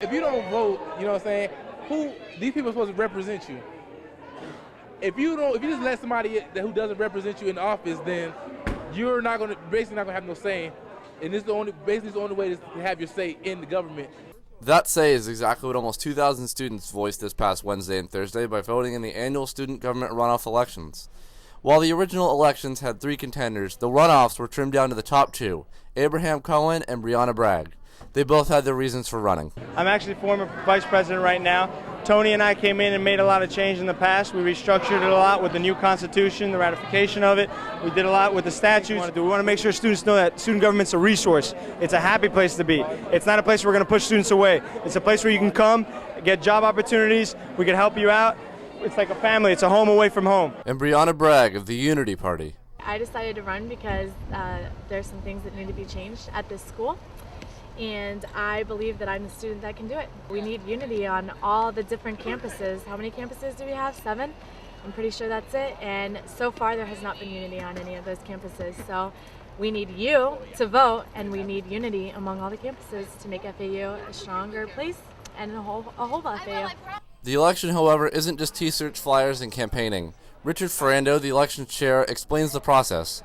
if you don't vote, you know what I'm saying, these people are supposed to represent you. If you just let somebody who doesn't represent you in office, then you're basically not gonna have no say. And this is the only way to have your say in the government. That say is exactly what almost 2,000 students voiced this past Wednesday and Thursday by voting in the annual student government runoff elections. While the original elections had 3 contenders, the runoffs were trimmed down to the top 2, Abraham Cohen and Brianna Bragg. They both had their reasons for running. I'm actually former vice president right now. Tony and I came in and made a lot of change in the past. We restructured it a lot with the new constitution, the ratification of it. We did a lot with the statutes. We want to make sure students know that student government's a resource. It's a happy place to be. It's not a place where we're going to push students away. It's a place where you can come, get job opportunities. We can help you out. It's like a family. It's a home away from home. And Brianna Bragg of the Unity Party. I decided to run because there's some things that need to be changed at this school. And I believe that I'm the student that can do it. We need unity on all the different campuses. How many campuses do we have? 7? I'm pretty sure that's it. And so far there has not been unity on any of those campuses. So we need you to vote, and we need unity among all the campuses to make FAU a stronger place and a whole FAU. The election, however, isn't just T-shirts, flyers, and campaigning. Richard Ferrando, the election chair, explains the process.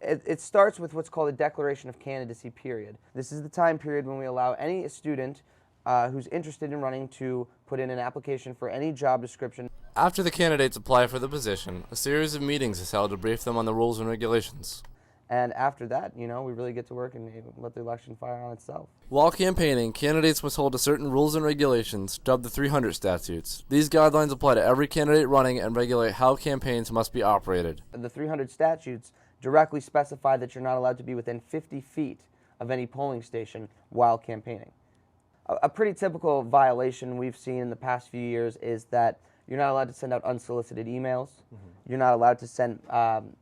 It starts with what's called a declaration of candidacy period. This is the time period when we allow any student who's interested in running to put in an application for any job description. After the candidates apply for the position, a series of meetings is held to brief them on the rules and regulations. And after that, we really get to work and let the election fire on itself. While campaigning, candidates must hold to certain rules and regulations, dubbed the 300 statutes. These guidelines apply to every candidate running and regulate how campaigns must be operated. The 300 statutes directly specify that you're not allowed to be within 50 feet of any polling station while campaigning. A pretty typical violation we've seen in the past few years is that you're not allowed to send out unsolicited emails. You're not allowed to send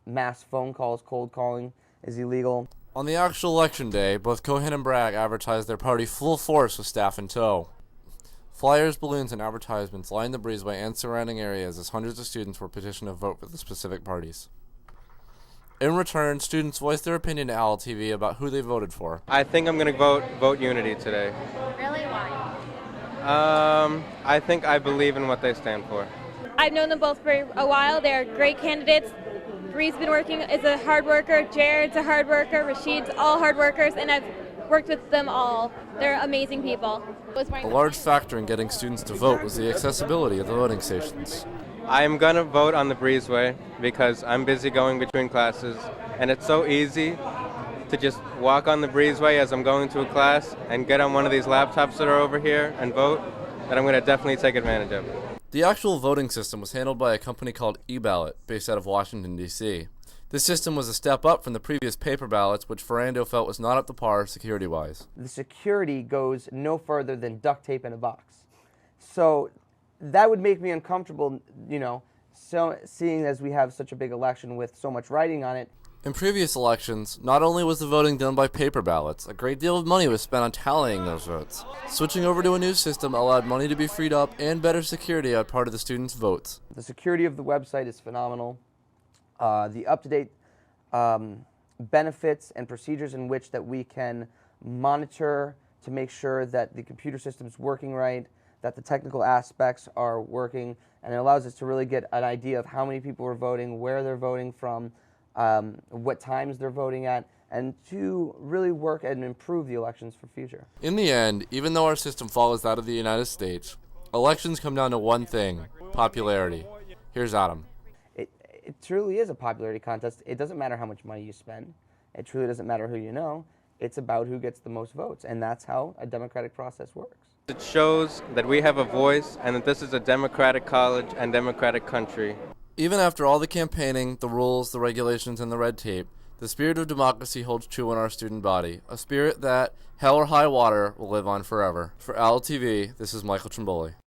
mass phone calls. Cold calling is illegal. On the actual election day, both Cohen and Bragg advertised their party full force with staff in tow. Flyers, balloons, and advertisements lined the breezeway and surrounding areas as hundreds of students were petitioned to vote for the specific parties. In return, students voiced their opinion to Owl TV about who they voted for. I think I'm going to vote Unity today. Really? Why? I think I believe in what they stand for. I've known them both for a while. They're great candidates. Bree's been working as a hard worker. Jared's a hard worker. Rashid's all hard workers, and I've worked with them all. They're amazing people. A large factor in getting students to vote was the accessibility of the voting stations. I'm going to vote on the breezeway because I'm busy going between classes, and it's so easy to just walk on the breezeway as I'm going to a class and get on one of these laptops that are over here and vote, that I'm going to definitely take advantage of it. The actual voting system was handled by a company called eBallot, based out of Washington, D.C. This system was a step up from the previous paper ballots, which Ferrando felt was not up to par security-wise. The security goes no further than duct tape in a box. So that would make me uncomfortable, so seeing as we have such a big election with so much writing on it. In previous elections, not only was the voting done by paper ballots, a great deal of money was spent on tallying those votes. Switching over to a new system allowed money to be freed up and better security on part of the students' votes. The security of the website is phenomenal. The up-to-date benefits and procedures in which that we can monitor to make sure that the computer system's working right, that the technical aspects are working, and it allows us to really get an idea of how many people are voting, where they're voting from, what times they're voting at, and to really work and improve the elections for future. In the end, even though our system follows that of the United States, elections come down to one thing: popularity. Here's Adam. It truly is a popularity contest. It doesn't matter how much money you spend. It truly doesn't matter who you know. It's about who gets the most votes, and that's how a democratic process works. It shows that we have a voice and that this is a democratic college and democratic country. Even after all the campaigning, the rules, the regulations, and the red tape, the spirit of democracy holds true in our student body, a spirit that, hell or high water, will live on forever. For Owl TV, this is Michael Trimboli.